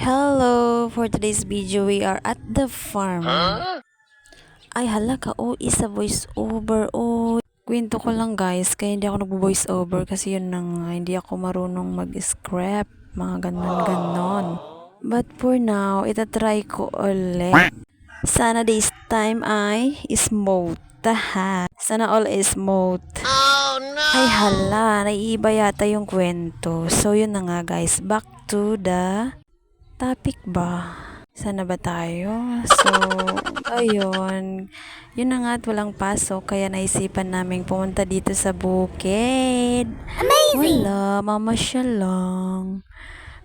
Hello! For today's video, we are at the farm. Ay, hala ka. Oh, isa voice over. Oh, kwento ko lang guys. Kaya hindi ako nagvo-voice over kasi yun na nga. Hindi ako marunong mag-scrap. Mga ganon-ganon. But for now, itatry ko ulit. Sana this time ay smooth. Taha. Sana all is smooth. Ay, hala. Naiiba yata yung kwento. So, yun na nga guys. Back to the topic ba? Sana ba tayo? So, ayun. Yun na nga at walang pasok. Kaya naisipan naming pumunta dito sa bukid. Amazing! Wala, mamasyal lang.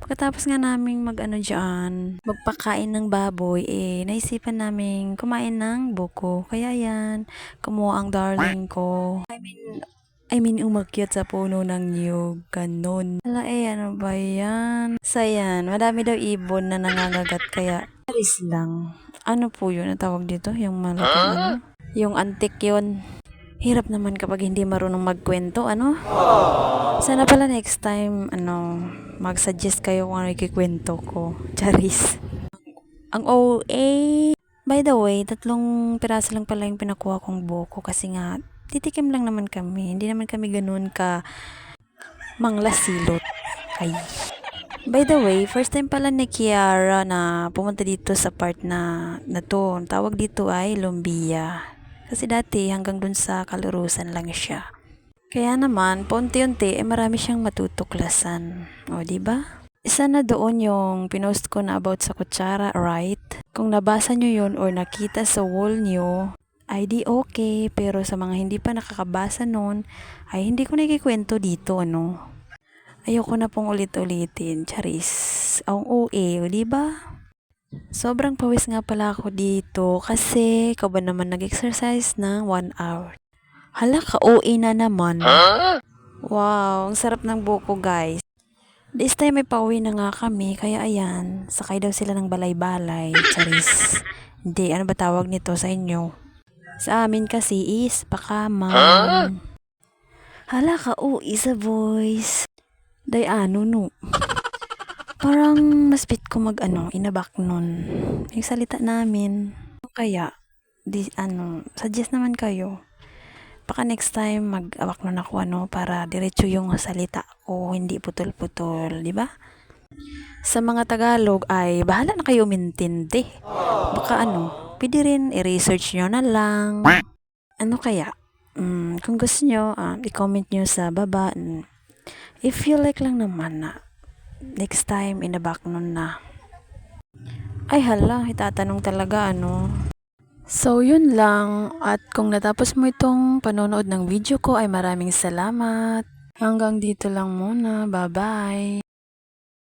Pagkatapos nga naming magpakain ng baboy, naisipan naming kumain ng buko. Kaya yan, kumuha ang darling ko. I mean, umakyat sa puno ng niyog. Ganon. Hala ano ba yan? So, yan. Madami daw ibon na nangangagat. Kaya, aris lang. Ano po yun? Ang tawag dito? Yung malaking ano? Yung antik yun. Hirap naman kapag hindi marunong magkwento, ano? Sana pala next time, mag-suggest kayo kung ano ikikwento ko. Charis. Ang OA. By the way, 3 piraso lang pala yung pinakuha kong buko kasi nga, titikim lang naman kami. Hindi naman kami ganun ka manglasilot. Ay. By the way, first time pala ni Kiara na pumunta dito sa part na to. Ang tawag dito ay Lumbia. Kasi dati hanggang dun sa Kalurusan lang siya. Kaya naman, paunti-unti, marami siyang matutuklasan. O, diba? Isa na doon yung pinost ko na about sa kutsara, right? Kung nabasa nyo yun or nakita sa wall nyo, ay di okay, pero sa mga hindi pa nakakabasa nun, ay hindi ko nakikwento dito, ano. Ayoko na pong ulit-ulitin, charis. Ang OA, di ba? Sobrang pawis nga pala ako dito kasi ikaw ba naman nag-exercise ng 1 hour? Hala ka, OA na naman. Wow, ang sarap ng buko guys. This time may pauwi na nga kami, kaya ayan, sakay daw sila ng balay-balay, charis. Hindi, ano ba tawag nito sa inyo? Sa amin kasi is pakamang. Hala ka, isa voice. Day ano no. Parang mas fit ko inabak nun. Yung salita namin. Kaya, suggest naman kayo. Baka next time mag-awak nun ako para diretso yung salita ko, hindi putol-putol, di ba? Sa mga Tagalog ay bahala na kayo umintindi. Baka pwede rin i-research nyo na lang. Ano kaya? Kung gusto nyo, i-comment nyo sa baba. If you like lang naman na next time inabak nun na. Ay hala, itatanong talaga So yun lang, at kung natapos mo itong panonood ng video ko ay maraming salamat. Hanggang dito lang muna, bye bye.